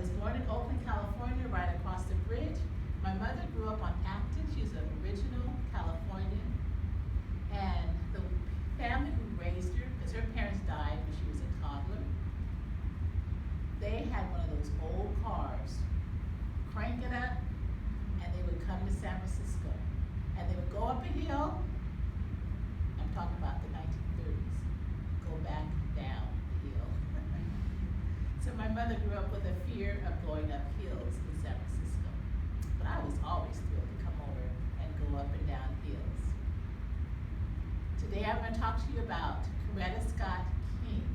was born in Oakland, California, right across the bridge. My mother grew up on Acton. She's an original Californian. And the family who raised her, because her parents died when she was a toddler, they had one of those old cars, crank it up, and they would come to San Francisco. And they would go up a hill, I'm talking about the 1930s, go back down the hill. So my mother grew up with a fear of going up hills in San Francisco. But I was always thrilled to come over and go up and down hills. Today I'm going to talk to you about Coretta Scott King.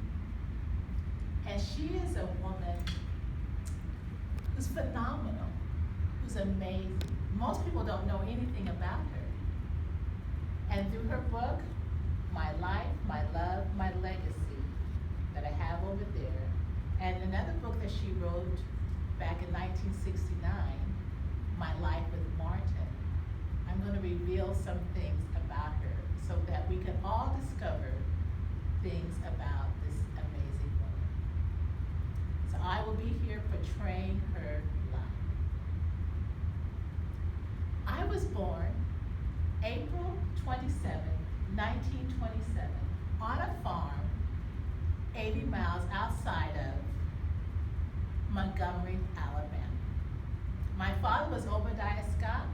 And she is a woman who's phenomenal, who's amazing. Most people don't know anything about her. And through her book, My Life, My Love, My Legacy, that I have over there, and another book that she wrote back in 1969, My Life with Martin, I'm going to reveal some things about her so that we can all discover things about this amazing woman. So I will be here portraying her life. I was born April 27, 1927, on a farm 80 miles outside of Montgomery, Alabama. My father was Obadiah Scott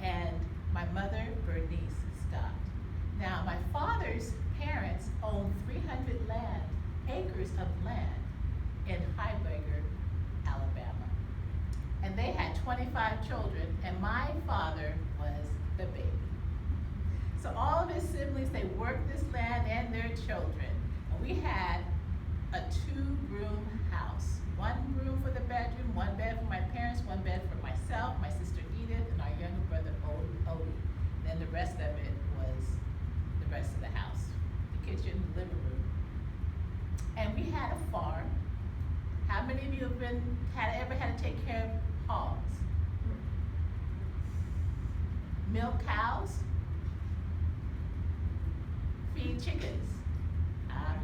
and my mother Bernice Scott. Now my father's parents owned 300 acres of land in Highburger, Alabama. And they had 25 children, and my father was the baby. So all of his siblings, they worked this land and their children. And we had a 2-room house. 1 room for the bedroom, 1 bed for my parents, 1 bed for myself, my sister Edith, and our younger brother Odie. Then the rest of it was the rest of the house. The kitchen, the living room. And we had a farm. How many of you have ever had to take care of hogs? Milk cows? Feed chickens?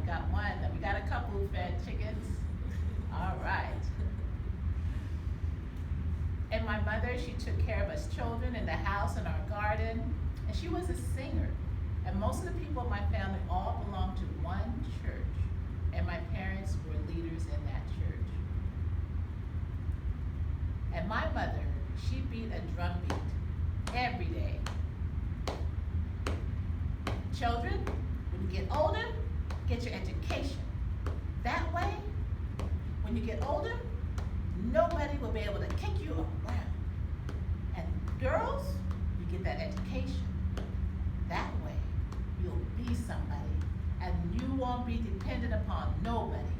We got one. We got a couple who fed chickens. All right. And my mother, she took care of us children in the house and our garden. And she was a singer. And most of the people in my family all belonged to one church. And my parents were leaders in that church. And my mother, she beat a drum beat every day. Children, when you get older, get your education. That way, when you get older, nobody will be able to kick you around. And girls, you get that education. That way, you'll be somebody, and you won't be dependent upon nobody,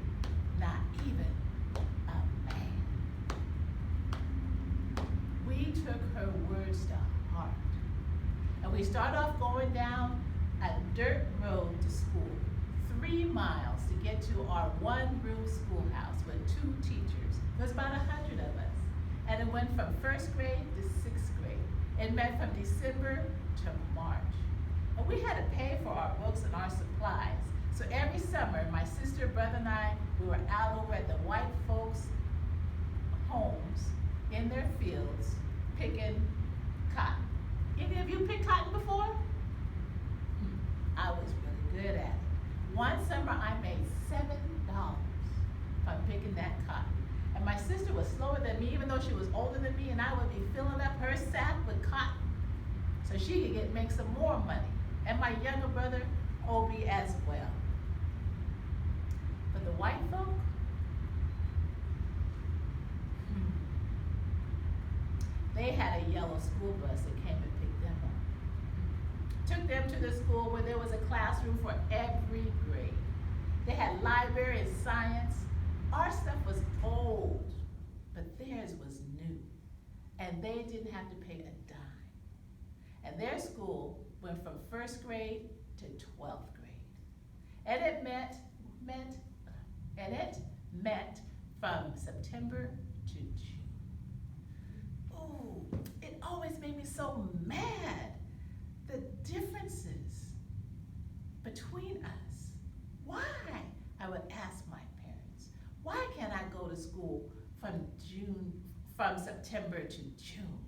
not even a man. We took her words to heart. And we started off going down a dirt road to school, 3 miles to get to our 1-room schoolhouse with 2 teachers. There was about 100 of us. And it went from 1st grade to 6th grade. It went from December to March. And we had to pay for our books and our supplies. So every summer, my sister, brother, and I, we were out over at the white folks' homes in their fields picking cotton. Any of you picked cotton before? I was really good at it. One summer I made $7 from picking that cotton. And my sister was slower than me, even though she was older than me, and I would be filling up her sack with cotton so she could make some more money. And my younger brother, Obie, as well. But the white folk, they had a yellow school bus that came and picked them up. Took them to the school where there was a classroom for every grade. They had library and science. Our stuff was old, but theirs was new. And they didn't have to pay a dime. And their school went from 1st grade to 12th grade. And it meant from September to June. Ooh, it always made me so mad. The differences between us. Why? I would ask my parents, why can't I go to school from June from September to June.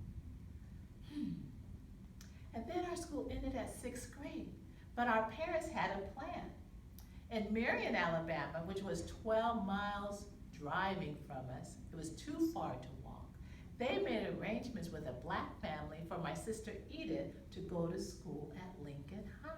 And then our school ended at 6th grade, but our parents had a plan. In Marion, Alabama, which was 12 miles driving from us, it was too far to walk. They made arrangements with a black family for my sister Edith to go to school at Lincoln High.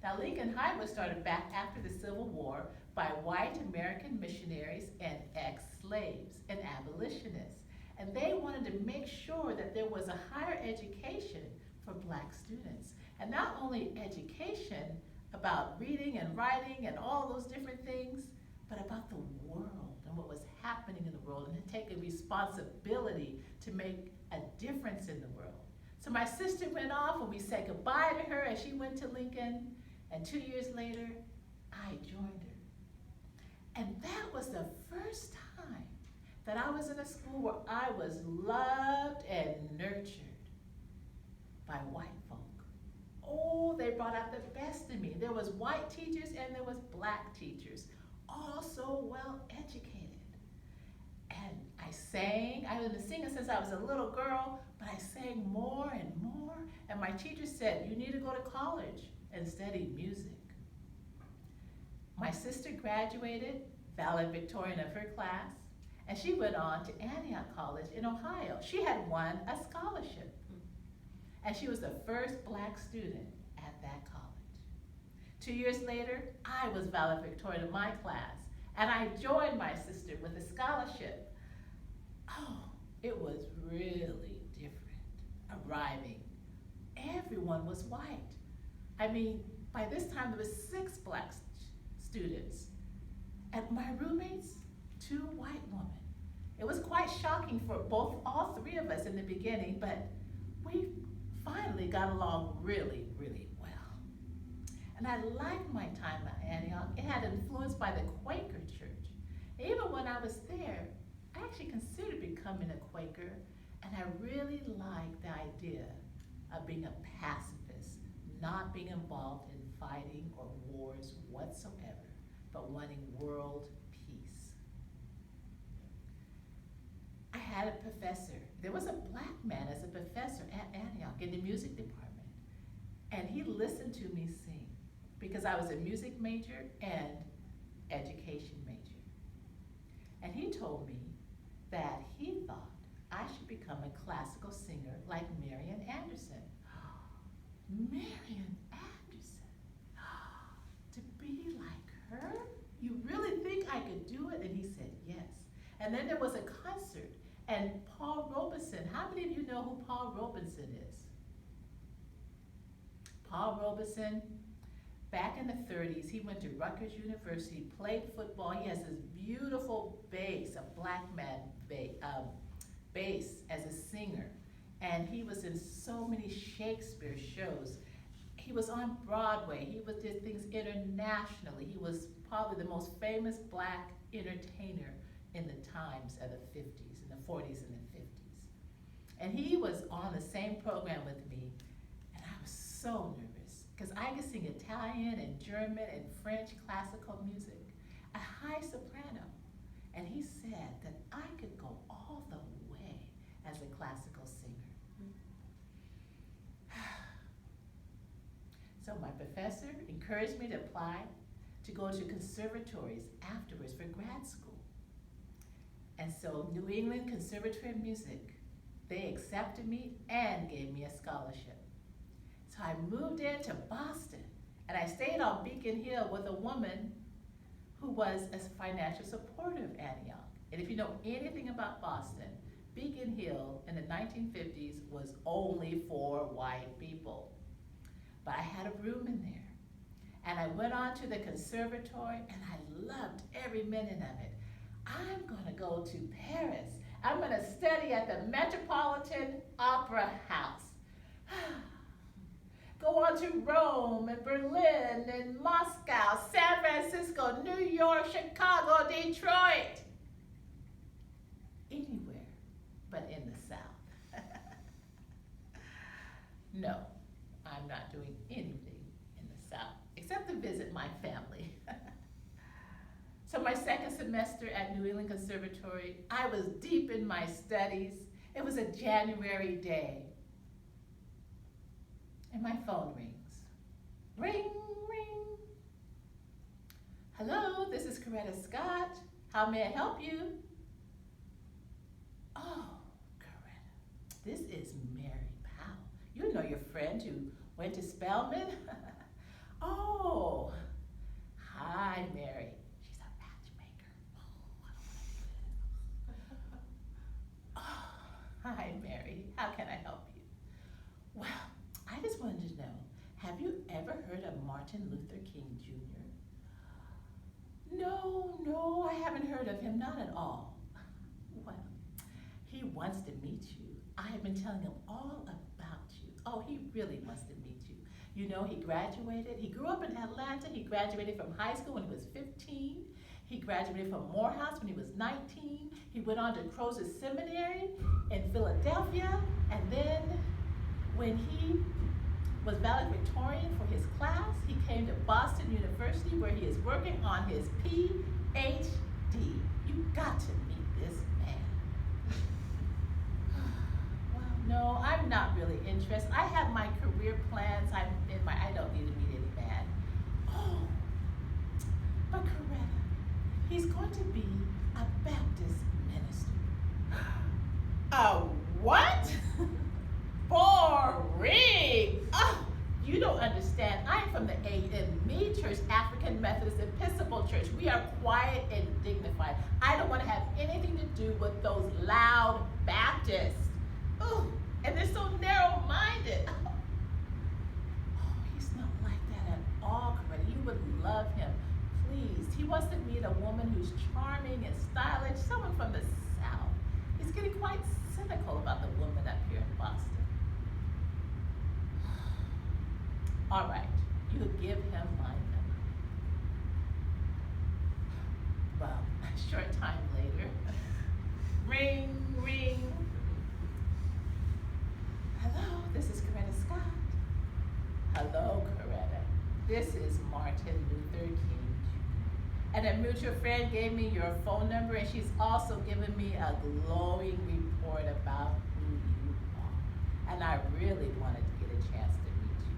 Now, Lincoln High was started back after the Civil War by white American missionaries and ex-slaves and abolitionists. And they wanted to make sure that there was a higher education for black students. And not only education about reading and writing and all those different things, but about the world and what was happening in the world, and to take a responsibility to make a difference in the world. So my sister went off and we said goodbye to her as she went to Lincoln, and 2 years later, I joined her. And that was the first time that I was in a school where I was loved and nurtured by white folk. Oh, they brought out the best in me. There was white teachers and there was black teachers, all so well educated. And I sang. I've been singing since I was a little girl, but I sang more and more. And my teacher said, you need to go to college and study music. My sister graduated valedictorian of her class, and she went on to Antioch College in Ohio. She had won a scholarship, and she was the first black student at that college. 2 years later, I was valedictorian of my class, and I joined my sister with a scholarship. Oh, it was really different arriving. Everyone was white. I mean, by this time there was 6 black students, and my roommates, 2 white women. It was quite shocking for all 3 of us in the beginning, but we finally got along really, really well. And I liked my time at Antioch. It had influence by the Quaker church. Even when I was there, I actually considered becoming a Quaker, and I really liked the idea of being a pacifist, not being involved in fighting or wars whatsoever, but wanting world peace. I had a professor. There was a black man as a professor at Antioch in the music department, and he listened to me sing because I was a music major and education major. And he told me that he thought I should become a classical singer like Marian Anderson. Marian Anderson, to be like her? You really think I could do it? And he said, yes. And then there was a concert, and Paul Robeson, how many of you know who Paul Robeson is? Paul Robeson, back in the 30s, he went to Rutgers University, played football. He has this beautiful bass, a black man bass as a singer. And he was in so many Shakespeare shows. He was on Broadway. He did things internationally. He was probably the most famous black entertainer in the times of the 50s, in the 40s and the 50s. And he was on the same program with me, and I was so nervous because I could sing Italian and German and French classical music, a high soprano. And he said that I could go all the way as a classical singer. So my professor encouraged me to apply to go to conservatories afterwards for grad school. And so New England Conservatory of Music, they accepted me and gave me a scholarship. So I moved into Boston, and I stayed on Beacon Hill with a woman who was a financial supporter of Antioch. And if you know anything about Boston, Beacon Hill in the 1950s was only for white people. But I had a room in there. And I went on to the conservatory, and I loved every minute of it. I'm gonna go to Paris. I'm gonna study at the Metropolitan Opera House. Go on to Rome and Berlin and Moscow, San Francisco, New York, Chicago, Detroit. Anywhere but in the South. No, I'm not doing anything in the South except to visit my family. So my second semester at New England Conservatory, I was deep in my studies. It was a January day. And my phone rings. Ring, ring. Hello, this is Coretta Scott. How may I help you? Oh, Coretta, this is Mary Powell. You know your friend who went to Spelman? Oh, hi, Mary. She's a matchmaker. Oh, hi, Mary. How can I help you? Well, I just wanted to know, have you ever heard of Martin Luther King Jr.? No, I haven't heard of him, not at all. Well, he wants to meet you. I have been telling him all about you. Oh, he really wants to meet you. You know, he graduated. He grew up in Atlanta. He graduated from high school when he was 15. He graduated from Morehouse when he was 19. He went on to Crozer Seminary in Philadelphia. And then when he was valedictorian for his class, he came to Boston University where he is working on his PhD. You got to meet this man. Well, no, I'm not really interested. I have my career plans. I don't need to meet any man. Oh, but Coretta, he's going to be a Baptist minister. A what? Boring. Oh, you don't understand. I'm from the AME Church, African Methodist Episcopal Church. We are quiet and dignified. I don't want to have anything to do with those loud Baptists. Oh, and they're so narrow-minded. Oh, he's not like that at all, Coretta. You would love him. Please. He wants to meet a woman who's charming and stylish, someone from the South. He's getting quite cynical about the woman up here in Boston. All right, you give him my number. Well, a short time later, ring, ring. Hello, this is Coretta Scott. Hello, Coretta. This is Martin Luther King Jr. And a mutual friend gave me your phone number, and she's also given me a glowing report about who you are. And I really wanted to get a chance to meet you.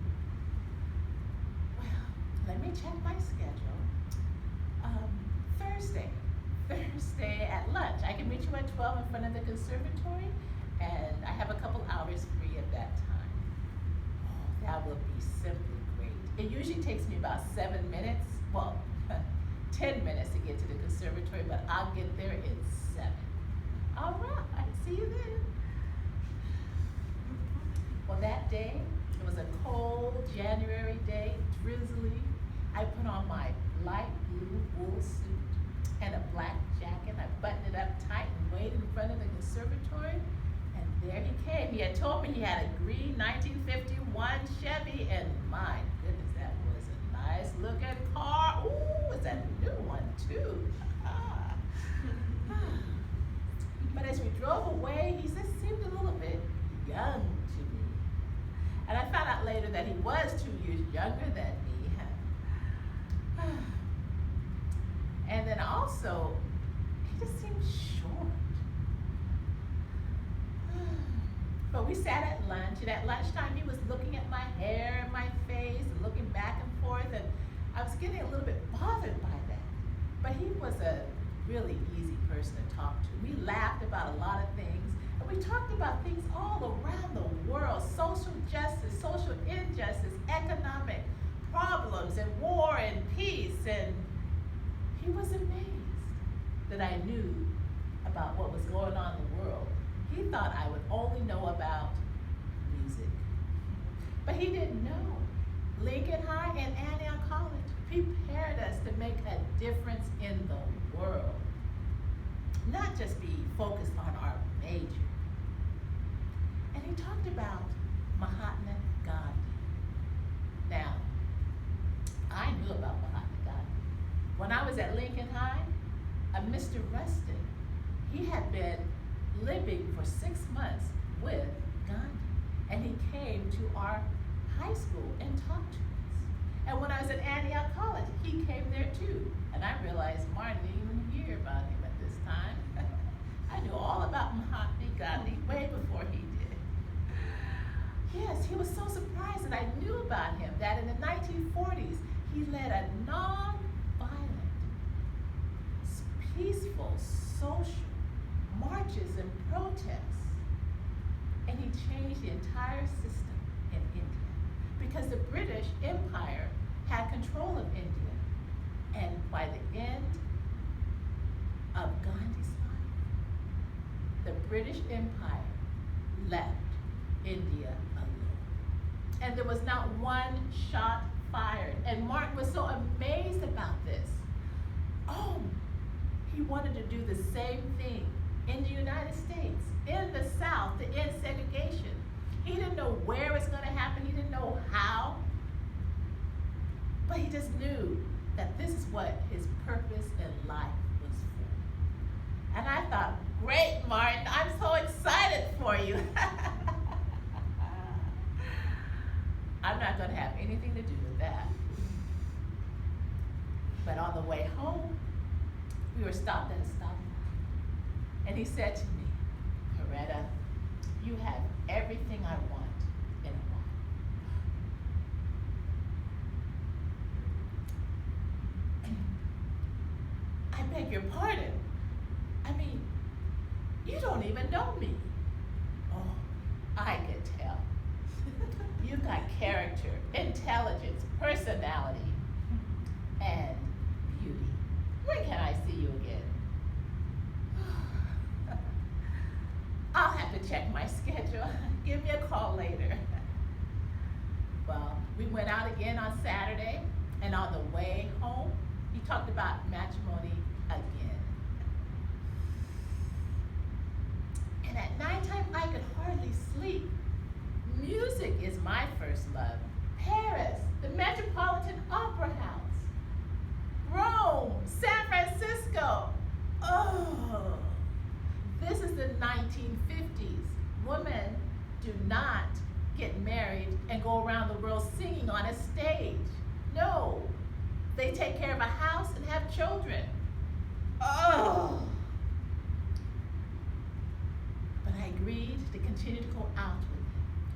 Well, let me check my schedule. Thursday at lunch. I can meet you at 12 in front of the conservatory, and I have a couple hours free at that time. Oh, that will be simply great. It usually takes me about 7 minutes, well, 10 minutes to get to the conservatory, but I'll get there in 7. All right, see you then. Well, that day, it was a cold January day, drizzly. I put on my light blue wool suit and a black jacket. I buttoned it up tight and waited in front of the conservatory. And there he came. He had told me he had a green 1951 Chevy, and my goodness, that was a nice looking car. Ooh, it's a new one too. But as we drove away, he just seemed a little bit young to me. And I found out later that he was 2 years younger than me. And then also, he just seemed short. But we sat at lunch, and at lunchtime he was looking at my hair and my face and looking back and forth, and I was getting a little bit bothered by that. But he was a really easy person to talk to. We laughed about a lot of things, and we talked about things all around the world: social justice, social injustice, economic problems, and war and peace. And he was amazed that I knew about what was going on in the world. He thought I would only know about music. But he didn't know. Lincoln High and Antioch College prepared us to make a difference in the world. Not just be focused on our major. And he talked about Mahatma Gandhi. Now, I knew about Mahatma Gandhi. When I was at Lincoln High, Mr. Rustin, he had been living for 6 months with Gandhi. And he came to our high school and talked to us. And when I was at Antioch College, he came there too. And I realized Martin didn't even hear about him at this time. I knew all about Mahatma Gandhi way before he did. Yes, he was so surprised that I knew about him, that in the 1940s, he led a non-violent, peaceful, social marches and protests. And he changed the entire system in India because the British Empire had control of India. And by the end of Gandhi's life, the British Empire left India alone. And there was not one shot fired. And Martin was so amazed about this. Oh, he wanted to do the same thing in the United States, in the South, to end segregation. He didn't know where it's going to happen. He didn't know how. But he just knew that this is what his purpose in life was for. And I thought, great, Martin, I'm so excited for you. I'm not going to have anything to do with that. But on the way home, we were stopped at a stoplight. And he said to me, Coretta, you have everything I want in a wife. I beg your pardon. I mean, you don't even know me. Oh, I could tell. You've got character, intelligence, personality, and beauty. When can I see you again? I'll have to check my schedule. Give me a call later. Well, we went out again on Saturday, and on the way home, he talked about matrimony again. And at nighttime, I could hardly sleep. Music is my first love. Paris, the Metropolitan Opera House, Rome, San Francisco. Oh, this is the 1950s. Women do not get married and go around the world singing on a stage. No, they take care of a house and have children. Oh. But I agreed to continue to go out with him.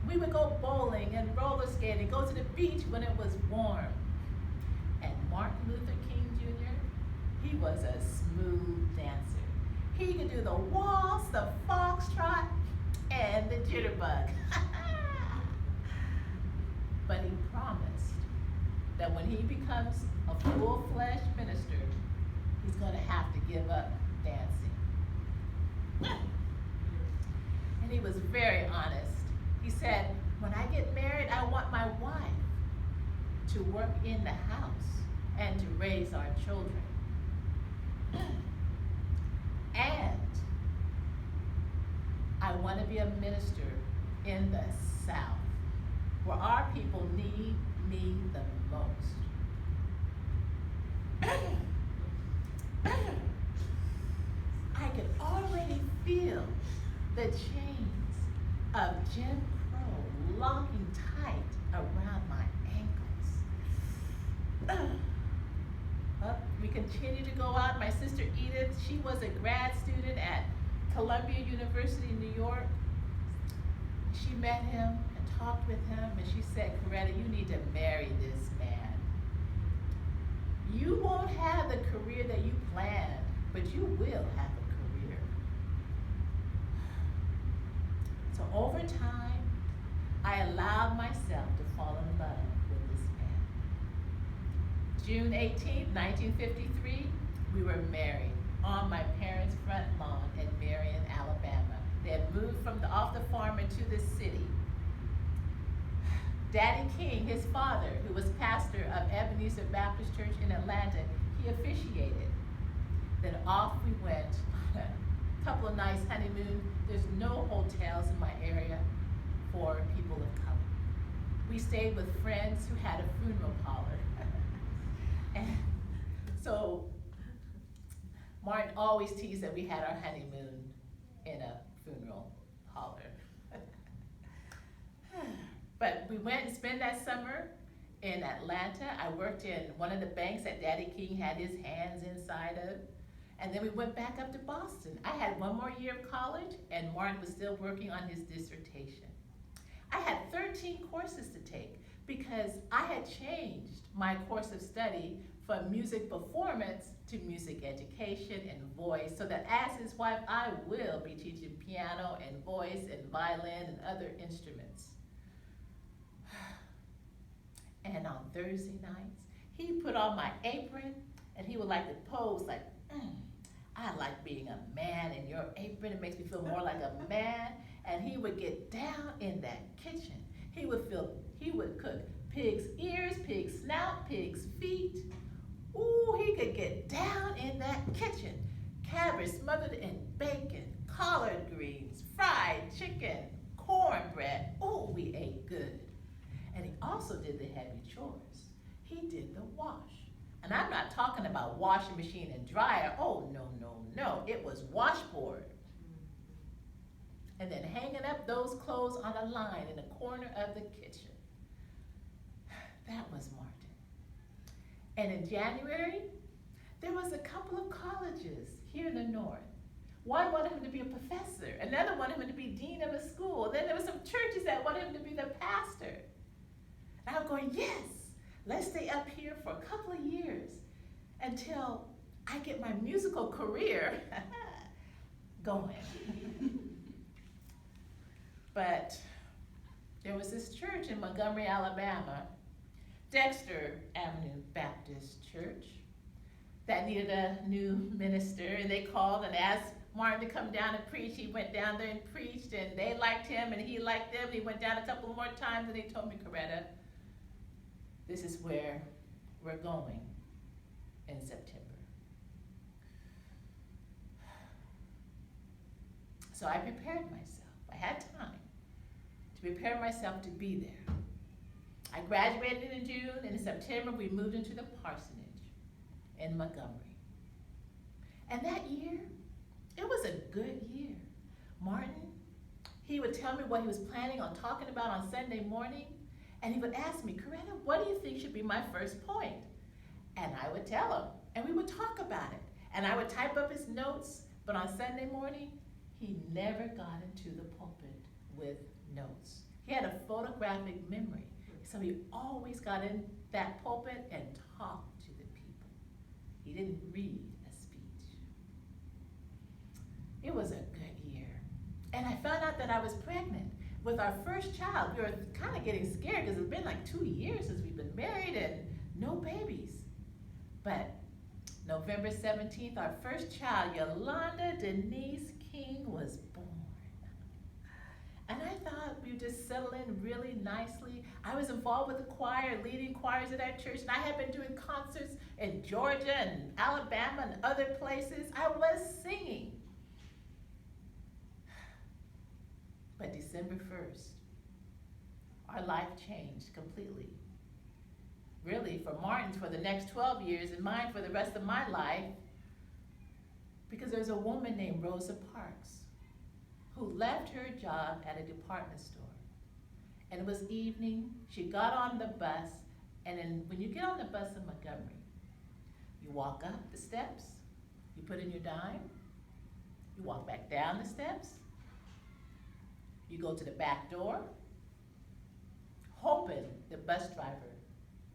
We would go bowling and roller skating, go to the beach when it was warm. And Martin Luther King Jr., he was a smooth dancer. He could do the waltz, the foxtrot, and the jitterbug. But he promised that when he becomes a full-fledged minister, he's going to have to give up dancing. And he was very honest. He said, when I get married, I want my wife to work in the house and to raise our children. And I want to be a minister in the South, where our people need me the most. I could already feel the chains of Jim Crow locking tight around my ankles. We continued to go out. My sister Edith, she was a grad student at Columbia University in New York. She met him and talked with him, and she said, Coretta, you need to marry this man. You won't have the career that you planned, but you will have a career. So over time, I allowed myself to fall in love with this man. June 18, 1953, we were married on my parents' front lawn in Marion, Alabama. They had moved off the farm into the city. Daddy King, his father, who was pastor of Ebenezer Baptist Church in Atlanta, he officiated. Then off we went on a couple of nights honeymoon. There's no hotels in my area for people of color. We stayed with friends who had a funeral parlor. And so Martin always teased that we had our honeymoon in a funeral parlor. But we went and spent that summer in Atlanta. I worked in one of the banks that Daddy King had his hands inside of. And then we went back up to Boston. I had one more year of college, and Martin was still working on his dissertation. I had 13 courses to take because I had changed my course of study from music performance to music education and voice, so that as his wife, I will be teaching piano and voice and violin and other instruments. And on Thursday nights, he put on my apron and he would like to pose like, I like being a man in your apron. It makes me feel more like a man. And he would get down in that kitchen. He would cook pig's ears, pig's snout, pig's feet. Ooh, he could get down in that kitchen. Cabbage smothered in bacon, collard greens, fried chicken, cornbread. Ooh, we ate good. And he also did the heavy chores. He did the wash. And I'm not talking about washing machine and dryer. Oh, no, no, no. It was washboard. And then hanging up those clothes on a line in the corner of the kitchen. That was Martin. And in January, there was a couple of colleges here in the north. One wanted him to be a professor. Another wanted him to be dean of a school. Then there were some churches that wanted him to be the pastor. And I'm going, yes, let's stay up here for a couple of years until I get my musical career going. But there was this church in Montgomery, Alabama, Dexter Avenue Baptist Church, that needed a new minister, and they called and asked Martin to come down and preach. He went down there and preached, and they liked him, and he liked them. He went down a couple more times, and he told me, Coretta, this is where we're going in September. So I prepared myself. I had time to prepare myself to be there. I graduated in June, and in September we moved into the parsonage in Montgomery. And that year, it was a good year. Martin, he would tell me what he was planning on talking about on Sunday morning, and he would ask me, Coretta, what do you think should be my first point? And I would tell him, and we would talk about it. And I would type up his notes, but on Sunday morning, he never got into the pulpit with notes. He had a photographic memory, so he always got in that pulpit and talked to the people. He didn't read a speech. It was a good year. And I found out that I was pregnant with our first child. We were kind of getting scared because it's been like 2 years since we've been married and no babies. But November 17th, our first child, Yolanda Denise King, was born. And I thought we would just settle in really nicely. I was involved with the choir, leading choirs at our church, and I had been doing concerts in Georgia and Alabama and other places. I was singing. But December 1st, our life changed completely. Really, for Martin's for the next 12 years and mine for the rest of my life, because there was a woman named Rosa Parks who left her job at a department store. And it was evening, she got on the bus, and then when you get on the bus in Montgomery, you walk up the steps, you put in your dime, you walk back down the steps, you go to the back door, hoping the bus driver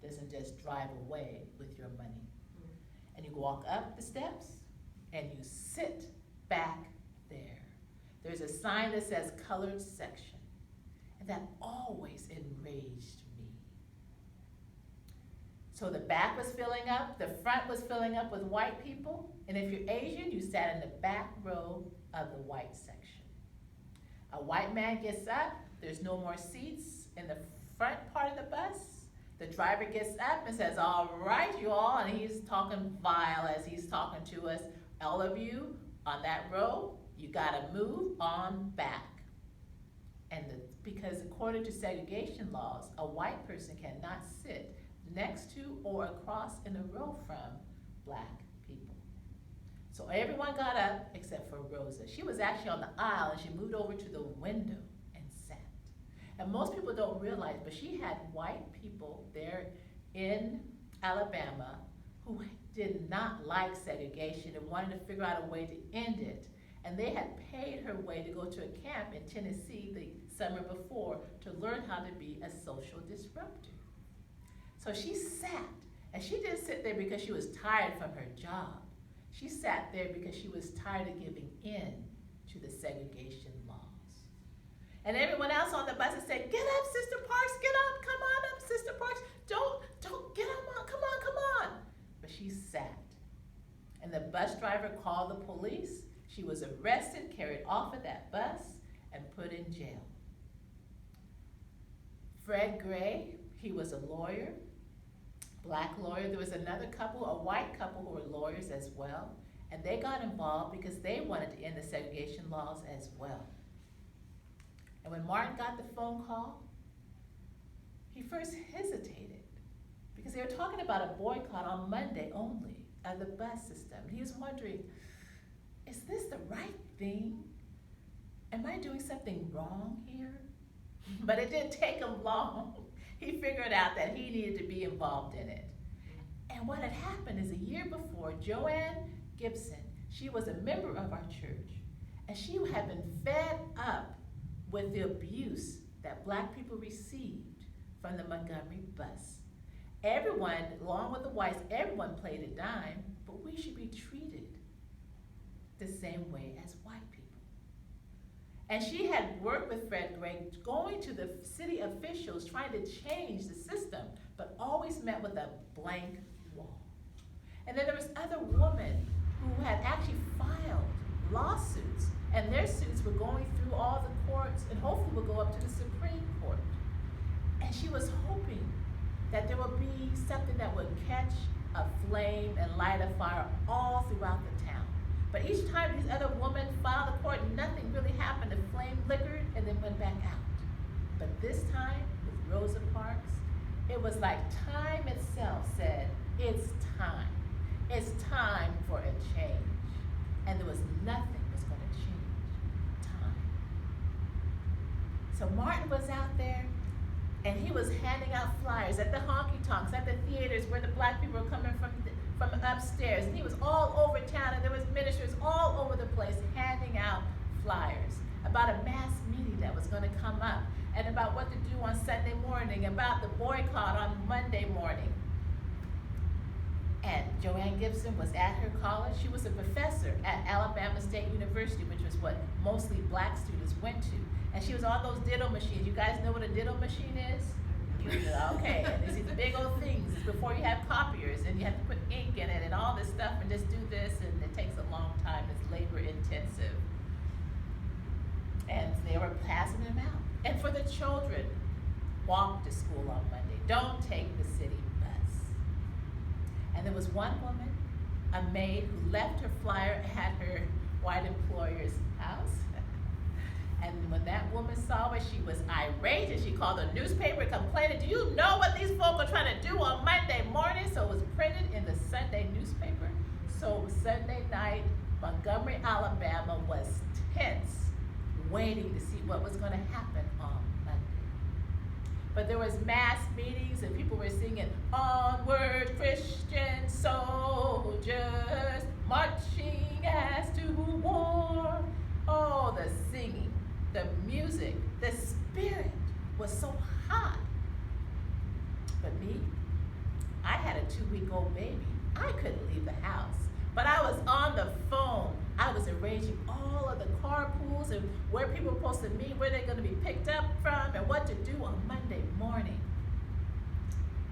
doesn't just drive away with your money. And you walk up the steps, and you sit back there. There's a sign that says colored section, and that always enraged me. So the back was filling up, the front was filling up with white people, and if you're Asian, you sat in the back row of the white section. A white man gets up, there's no more seats in the front part of the bus. The driver gets up and says, all right, you all, and he's talking vile as he's talking to us. All of you on that row, you gotta move on back. And because according to segregation laws, a white person cannot sit next to or across in a row from black people. So everyone got up except for Rosa. She was actually on the aisle and she moved over to the window and sat. And most people don't realize, but she had white people there in Alabama who did not like segregation and wanted to figure out a way to end it. And they had paid her way to go to a camp in Tennessee the summer before to learn how to be a social disruptor. So she sat, and she didn't sit there because she was tired from her job. She sat there because she was tired of giving in to the segregation laws. And everyone else on the bus said, "Get up, Sister Parks, get up, come on up, Sister Parks. Don't, get up, come on. But she sat. And the bus driver called the police. She was arrested, carried off of that bus, and put in jail. Fred Gray, he was a lawyer, black lawyer. There was another couple, a white couple who were lawyers as well, and they got involved because they wanted to end the segregation laws as well. And when Martin got the phone call, he first hesitated because they were talking about a boycott on Monday only of the bus system. He was wondering, is this the right thing? Am I doing something wrong here? But it didn't take him long. He figured out that he needed to be involved in it. And what had happened is a year before, Joanne Gibson, she was a member of our church, and she had been fed up with the abuse that black people received from the Montgomery bus. Everyone, along with the whites, everyone played a dime, but we should be treated the same way as white people. And she had worked with Fred Gray, going to the city officials, trying to change the system, but always met with a blank wall. And then there was other women who had actually filed lawsuits, and their suits were going through all the courts and hopefully would go up to the Supreme Court. And she was hoping that there would be something that would catch a flame and light a fire all throughout the town. But each time these other women filed a court, nothing really happened. The flame flickered and then went back out. But this time, with Rosa Parks, it was like time itself said, it's time. It's time for a change. And there was nothing was going to change. Time. So Martin was out there, and he was handing out flyers at the honky-tonks, at the theaters where the black people were coming from upstairs. And he was all over town, and there was ministers all over the place handing out flyers about a mass meeting that was going to come up, and about what to do on Sunday morning, about the boycott on Monday morning. And Joanne Gibson was at her college. She was a professor at Alabama State University, which was what mostly black students went to. And she was on those ditto machines. You guys know what a ditto machine is? Okay, and it's these big old things. It's before you have copiers, and you have to put ink in it and all this stuff, and just do this, and it takes a long time. It's labor intensive. And they were passing them out. And for the children, walk to school on Monday. Don't take the city bus. And there was one woman, a maid, who left her flyer at her white employer's house. And when that woman saw it, she was irate, and she called the newspaper complaining, "Do you know what these folk are trying to do on Monday morning?" So it was printed in the Sunday newspaper. So Sunday night, Montgomery, Alabama was tense, waiting to see what was going to happen on Monday. But there was mass meetings, and people were singing, "Onward, Christian soldiers, marching as to war." Oh, the singing, the music, the spirit was so hot. But me, I had a 2-week-old baby. I couldn't leave the house. But I was on the phone. I was arranging all of the carpools and where people were supposed to meet, where they're going to be picked up from, and what to do on Monday morning.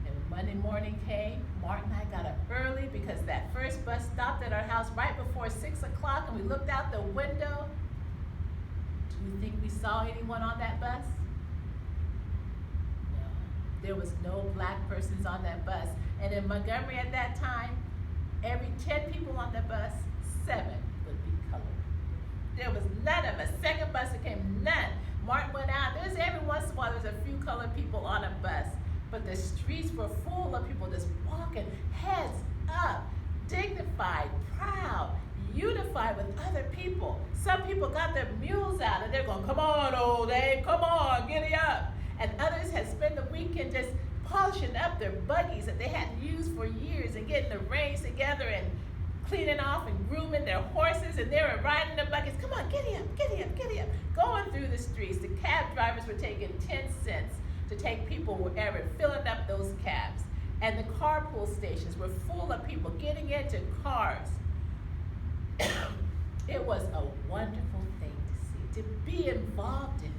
And when Monday morning came, Martin and I got up early because that first bus stopped at our house right before 6 o'clock, and we looked out the window. Do you think we saw anyone on that bus? No. There was no black persons on that bus. And in Montgomery at that time, every 10 people on the bus, 7 would be colored. There was none of us. Second bus that came, none. Martin went out. There's every once in a while, there's a few colored people on a bus. But the streets were full of people just walking, heads up, dignified, proud, unify with other people. Some people got their mules out and they're going, come on, old Abe, come on, giddy up. And others had spent the weekend just polishing up their buggies that they hadn't used for years and getting the reins together and cleaning off and grooming their horses, and they were riding their buggies. Come on, giddy up, giddy up, giddy up. Going through the streets, the cab drivers were taking 10 cents to take people wherever, filling up those cabs. And the carpool stations were full of people getting into cars. It was a wonderful thing to see, to be involved in.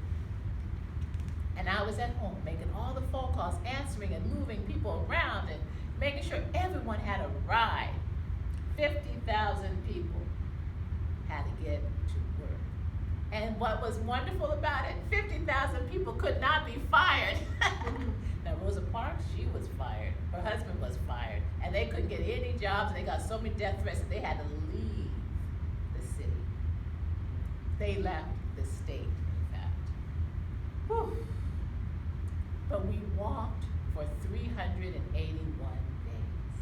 And I was at home making all the phone calls, answering and moving people around and making sure everyone had a ride. 50,000 people had to get to work. And what was wonderful about it, 50,000 people could not be fired. Now Rosa Parks, she was fired. Her husband was fired. And they couldn't get any jobs, and they got so many death threats that they had to leave the city. They left the state, in fact. Whew. But we walked for 381 days.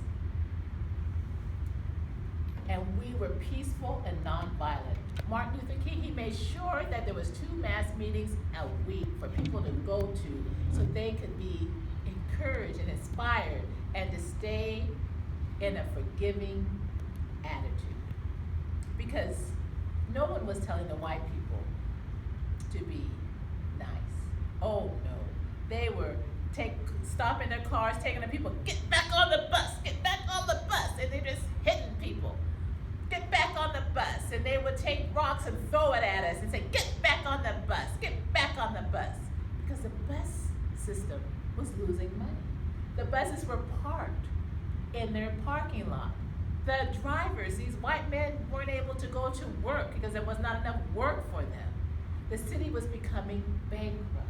And we were peaceful and nonviolent. Martin Luther King, he made sure that there was 2 mass meetings a week for people to go to so they could be encouraged and inspired and to stay in a forgiving attitude. Because no one was telling the white people to be nice. Oh no. They were stopping their cars, taking the people, get back on the bus, get back on the bus, and they're just hitting people. Get back on the bus, and they would take rocks and throw it at us and say, get back on the bus, get back on the bus. Because the bus system was losing money. The buses were parked in their parking lot. The drivers, these white men, weren't able to go to work because there was not enough work for them. The city was becoming bankrupt.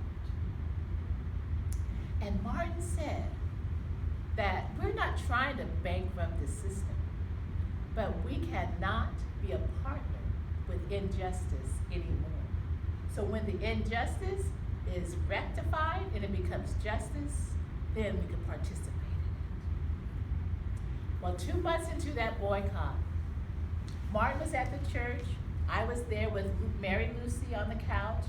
And Martin said that we're not trying to bankrupt the system, but we cannot be a partner with injustice anymore. So when the injustice is rectified and it becomes justice, then we can participate in it. Well, 2 months into that boycott, Martin was at the church. I was there with Mary Lucy on the couch.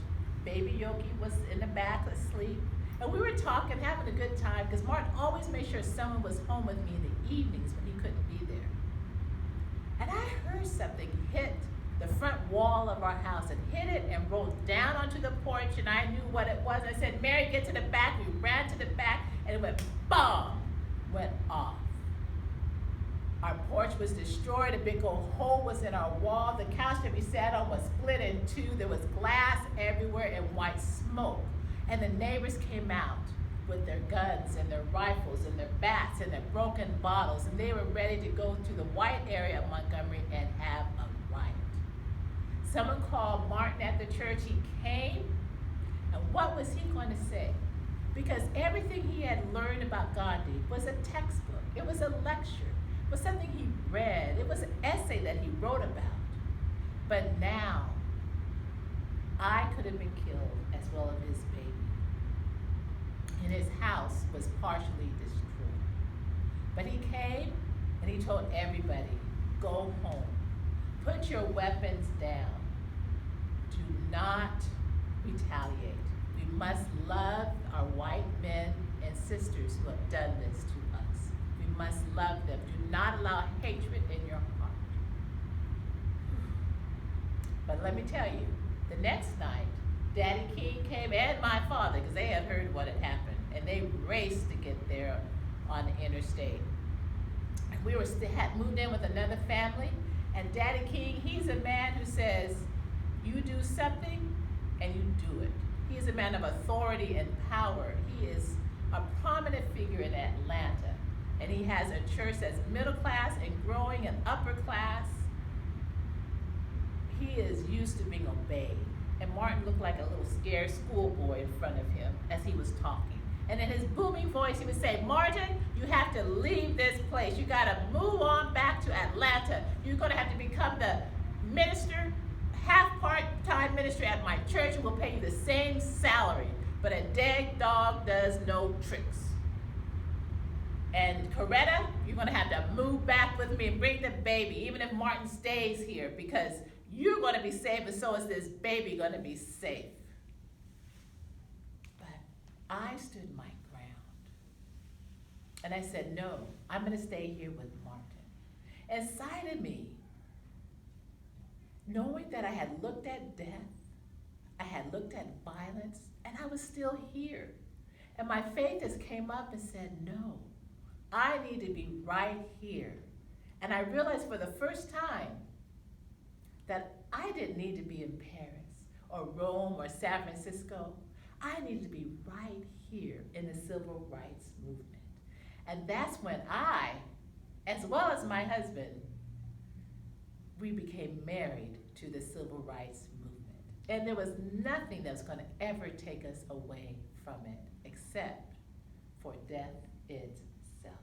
Baby Yogi was in the back asleep. And we were talking, having a good time, because Martin always made sure someone was home with me in the evenings when he couldn't be there. And I heard something hit the front wall of our house and hit it and rolled down onto the porch, and I knew what it was. I said, Mary, get to the back. We ran to the back, and it went bomb, went off. Our porch was destroyed. A big old hole was in our wall. The couch that we sat on was split in 2. There was glass everywhere and white smoke. And the neighbors came out with their guns and their rifles and their bats and their broken bottles, and they were ready to go to the white area of Montgomery and have a riot. Someone called Martin at the church. He came, and what was he going to say? Because everything he had learned about Gandhi was a textbook. It was a lecture. It was something he read. It was an essay that he wrote about. But now, I could have been killed as well as his baby. And his house was partially destroyed. But he came and he told everybody, go home. Put your weapons down. Do not retaliate. We must love our white men and sisters who have done this to us. We must love them. Do not allow hatred in your heart. But let me tell you, the next night, Daddy King came and my father, because they had heard what had happened, and they raced to get there on the interstate. And we had moved in with another family, and Daddy King, he's a man who says, you do something and you do it. He is a man of authority and power. He is a prominent figure in Atlanta, and he has a church that's middle class and growing and upper class. He is used to being obeyed. And Martin looked like a little scared schoolboy in front of him as he was talking. And in his booming voice, he would say, Martin, you have to leave this place. You got to move on back to Atlanta. You're going to have to become the minister, half part-time minister at my church, and we'll pay you the same salary. But a dead dog does no tricks. And Coretta, you're gonna have to move back with me and bring the baby, even if Martin stays here, because you're gonna be safe, and so is this baby gonna be safe. But I stood my ground. And I said, no, I'm gonna stay here with Martin. Inside of me, knowing that I had looked at death, I had looked at violence, and I was still here. And my faith just came up and said, no, I need to be right here. And I realized for the first time that I didn't need to be in Paris or Rome or San Francisco. I needed to be right here in the civil rights movement. And that's when I, as well as my husband, we became married to the civil rights movement. And there was nothing that was going to ever take us away from it except for death itself.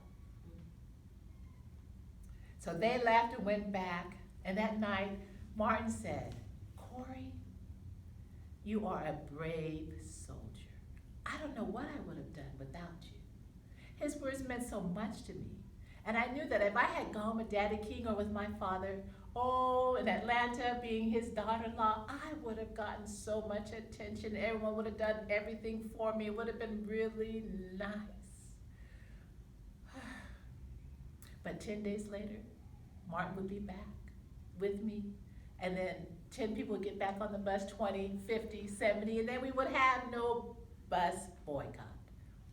So they left and went back, and that night, Martin said, Corey, you are a brave soldier. I don't know what I would have done without you. His words meant so much to me. And I knew that if I had gone with Daddy King or with my father, in Atlanta, being his daughter-in-law, I would have gotten so much attention. Everyone would have done everything for me. It would have been really nice. But 10 days later, Martin would be back with me. And then 10 people would get back on the bus, 20, 50, 70, and then we would have no bus boycott.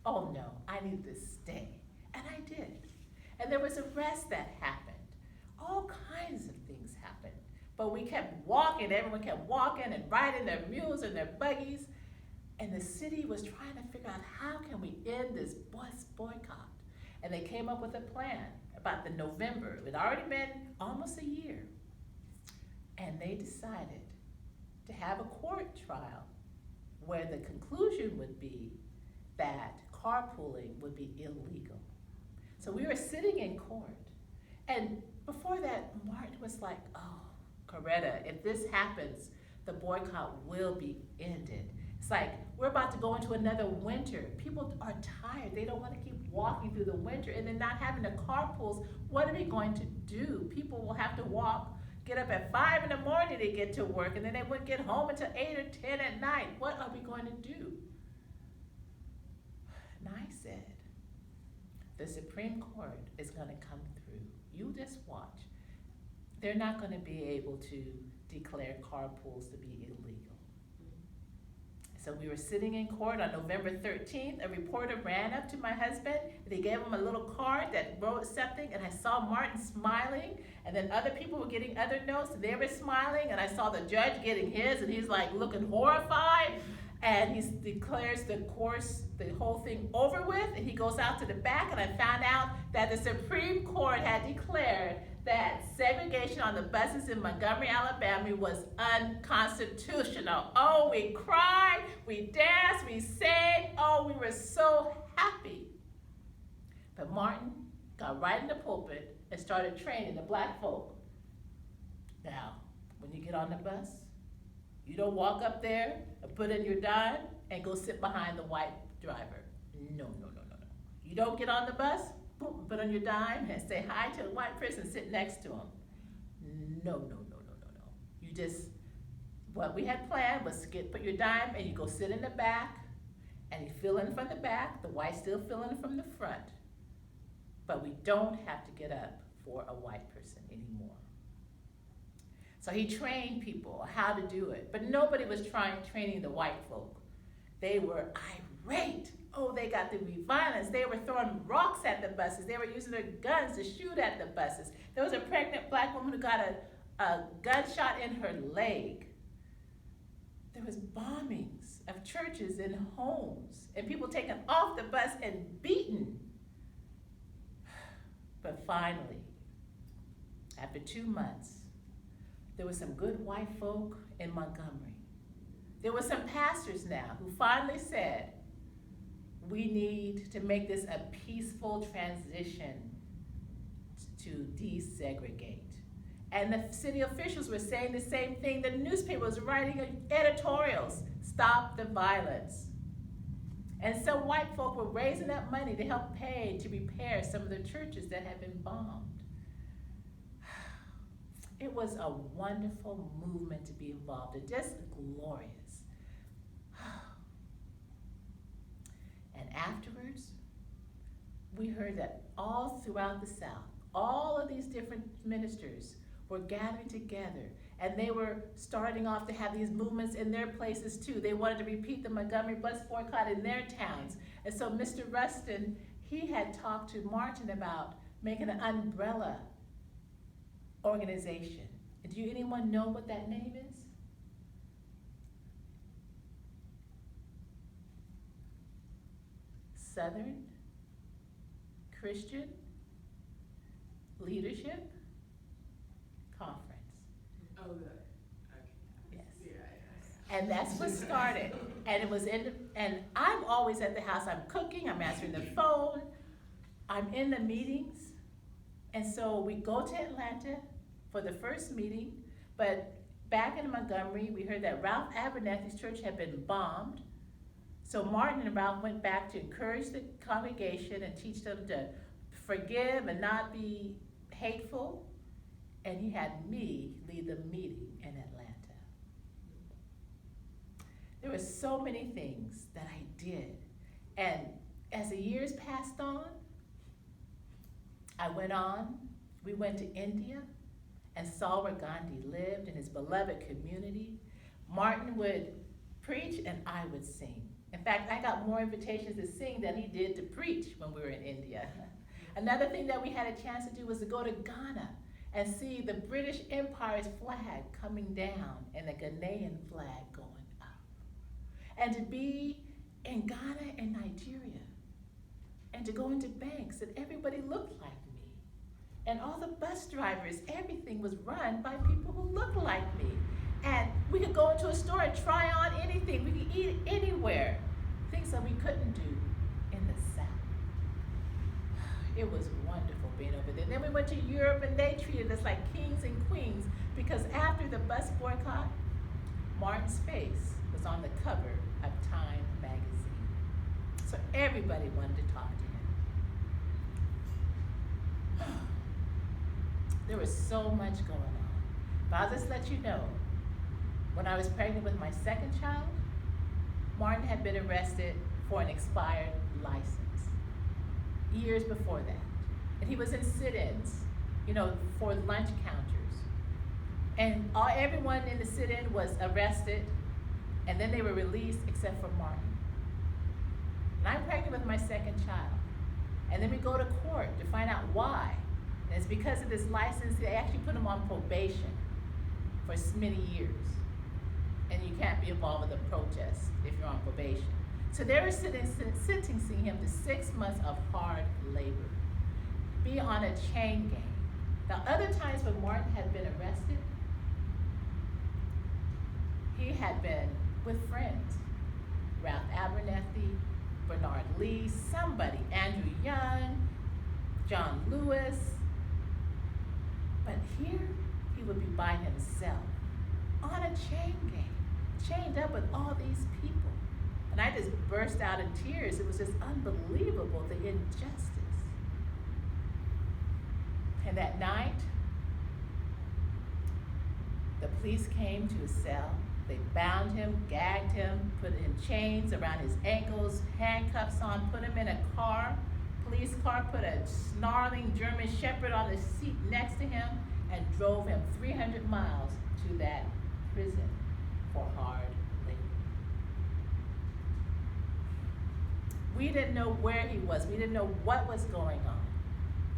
Oh no, I needed to stay. And I did. And there was arrest that happened. All kinds of things happened. But we kept walking, everyone kept walking and riding their mules and their buggies. And the city was trying to figure out how can we end this bus boycott. And they came up with a plan about the November. It had already been almost a year. And they decided to have a court trial where the conclusion would be that carpooling would be illegal. So we were sitting in court. And before that, Martin was like, oh, Coretta, if this happens, the boycott will be ended. It's like, we're about to go into another winter. People are tired. They don't want to keep walking through the winter. And then not having the carpools, what are we going to do? People will have to walk, get up at 5 in the morning to get to work, and then they wouldn't get home until 8 or 10 at night. What are we going to do? And I said, the Supreme Court is going to come through. You just watch. They're not going to be able to declare carpools to be illegal. So we were sitting in court on November 13th. A reporter ran up to my husband, and they gave him a little card that wrote something, and I saw Martin smiling, and then other people were getting other notes, and they were smiling, and I saw the judge getting his, and he's like looking horrified, and he declares the whole thing over with, and he goes out to the back, and I found out that the Supreme Court had declared that segregation on the buses in Montgomery, Alabama was unconstitutional. Oh, we cried, we danced, we sang, oh, we were so happy. But Martin got right in the pulpit and started training the black folk. Now, when you get on the bus, you don't walk up there and put in your dime and go sit behind the white driver. No. You don't get on the bus, boom, put on your dime and say hi to the white person and sit next to him. No. You just, what we had planned was put your dime and you go sit in the back and you fill in from the back, the white still fill in from the front. But we don't have to get up for a white person anymore. So he trained people how to do it, but nobody was training the white folk. They were irate. Oh, they got to be violent. They were throwing rocks at the buses. They were using their guns to shoot at the buses. There was a pregnant black woman who got a gunshot in her leg. There was bombings of churches and homes, and people taken off the bus and beaten. But finally, after 2 months, there were some good white folk in Montgomery. There were some pastors now who finally said, we need to make this a peaceful transition to desegregate. And the city officials were saying the same thing. The newspaper was writing editorials, stop the violence. And some white folk were raising up money to help pay to repair some of the churches that had been bombed. It was a wonderful movement to be involved in, just glorious. And afterwards, we heard that all throughout the South, all of these different ministers were gathering together, and they were starting off to have these movements in their places too. They wanted to repeat the Montgomery bus boycott in their towns. And so Mr. Rustin, he had talked to Martin about making an umbrella organization. Do anyone know what that name is? Southern Christian Leadership Conference. Oh, good. Okay. Yes. Yeah. And that's what started. And it was and I'm always at the house. I'm cooking, I'm answering the phone, I'm in the meetings. And so we go to Atlanta for the first meeting, but back in Montgomery, we heard that Ralph Abernathy's church had been bombed. So Martin and Ralph went back to encourage the congregation and teach them to forgive and not be hateful. And he had me lead the meeting in Atlanta. There were so many things that I did. And as the years passed on, we went to India and saw where Gandhi lived in his beloved community. Martin would preach and I would sing. In fact, I got more invitations to sing than he did to preach when we were in India. Another thing that we had a chance to do was to go to Ghana and see the British Empire's flag coming down and the Ghanaian flag going up. And to be in Ghana and Nigeria and to go into banks that everybody looked like me. And all the bus drivers, everything was run by people who looked like me. And we could go into a store and try on anything. We could eat anywhere. Things that we couldn't do in the South. It was wonderful being over there. Then we went to Europe and they treated us like kings and queens because after the bus boycott, Martin's face was on the cover of Time magazine. So everybody wanted to talk to him. There was so much going on. But I'll just let you know, when I was pregnant with my second child, Martin had been arrested for an expired license years before that. And he was in sit-ins, for lunch counters. And everyone in the sit-in was arrested, and then they were released except for Martin. And I'm pregnant with my second child. And then we go to court to find out why. And it's because of this license, they actually put him on probation for many years. And you can't be involved with a protest if you're on probation. So they were sentencing him to 6 months of hard labor, be on a chain gang. Now, other times when Martin had been arrested, he had been with friends, Ralph Abernathy, Bernard Lee, somebody, Andrew Young, John Lewis. But here, he would be by himself, on a chain gang, chained up with all these people. And I just burst out in tears. It was just unbelievable, the injustice. And that night, the police came to his cell. They bound him, gagged him, put him chains around his ankles, handcuffs on, put him in a car, police car, put a snarling German shepherd on the seat next to him, and drove him 300 miles to that prison for hard labor. We didn't know where he was. We didn't know what was going on.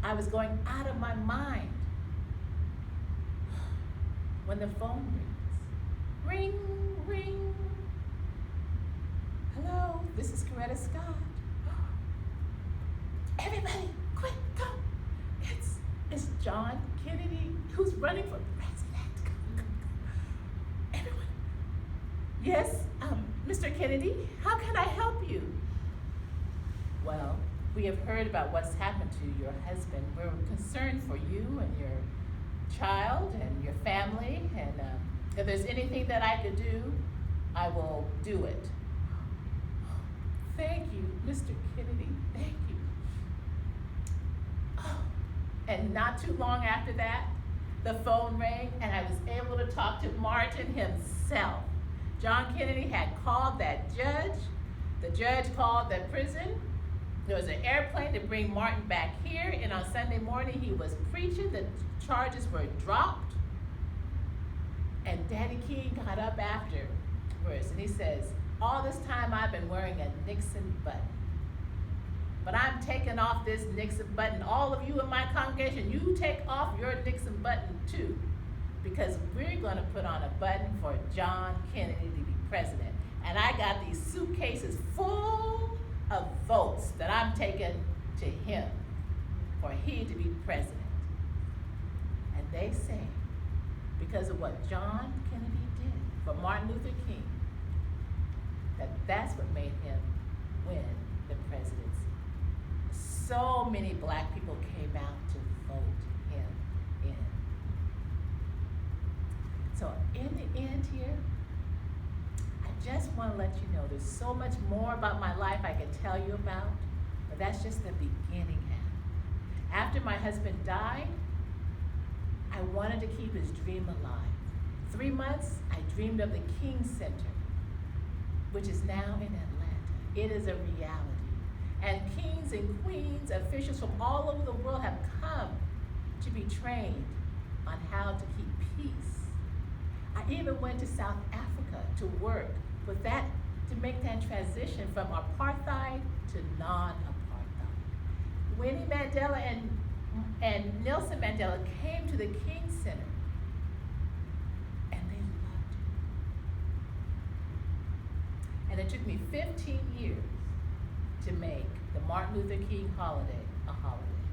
I was going out of my mind. When the phone rings, ring, ring. Hello, this is Coretta Scott. Everybody, quick, go. It's John Kennedy who's running for president. Everyone. Yes, Mr. Kennedy, how can I help you? Well, we have heard about what's happened to your husband. We're concerned for you and your child and your family, and if there's anything that I could do, I will do it. thank you, Mr. Kennedy, thank you. Oh, and not too long after that, the phone rang and I was able to talk to Martin himself. John Kennedy had called that judge. The judge called the prison. There was an airplane to bring Martin back here, and on Sunday morning he was preaching. The charges were dropped. And Daddy King got up afterwards and he says, all this time I've been wearing a Nixon button. But I'm taking off this Nixon button. All of you in my congregation, you take off your Nixon button too. Because we're gonna put on a button for John Kennedy to be president. And I got these suitcases full of votes that I'm taking to him for he to be president. And they say, because of what John Kennedy did for Martin Luther King, that's what made him win the presidency. So many black people came out to vote him in. So in the end here, I just want to let you know there's so much more about my life I can tell you about, but that's just the beginning half. After my husband died, I wanted to keep his dream alive. 3 months, I dreamed of the King Center, which is now in Atlanta. It is a reality. And kings and queens, officials from all over the world have come to be trained on how to keep peace. I even went to South Africa to work with that, to make that transition from apartheid to non-apartheid. Winnie Mandela and Nelson Mandela came to the King Center and they loved it. And it took me 15 years to make the Martin Luther King holiday a holiday.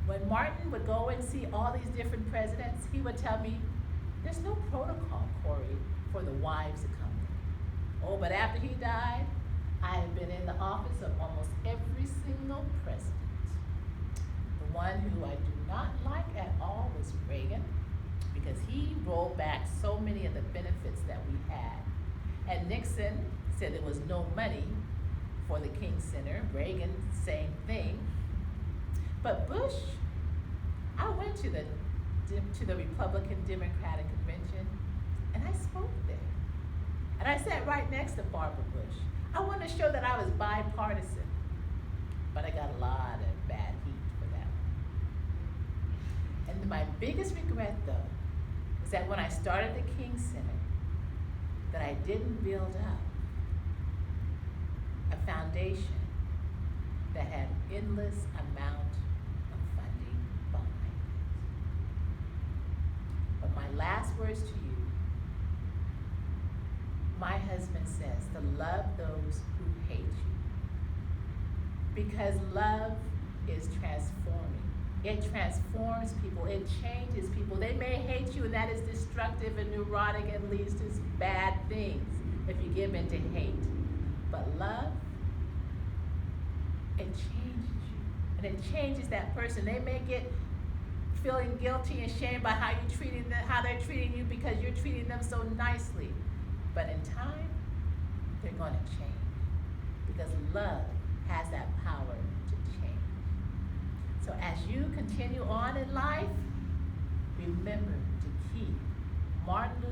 When Martin would go and see all these different presidents, he would tell me, there's no protocol, Corey, for the wives to come in. Oh, but after he died, I have been in the office of almost every single president. The one who I do not like at all was Reagan, because he rolled back so many of the benefits that we had. And Nixon said there was no money for the King Center. Reagan, same thing. But Bush, I went to the Republican Democratic Convention and I spoke there. And I sat right next to Barbara Bush. I wanted to show that I was bipartisan, but I got a lot of bad heat for that one. And my biggest regret though, is that when I started the King Center, that I didn't build up a foundation that had endless amount of funding behind it. But my last words to you, my husband says to love those who hate you. Because love is transforming. It transforms people, it changes people. They may hate you and that is destructive and neurotic and leads to bad things if you give in to hate. But love, it changes you. And it changes that person. They may get feeling guilty and shamed by how you treating them, how they're treating you because you're treating them so nicely. But in time, they're going to change. Because love has that power to change. So as you continue on in life, remember to keep Martin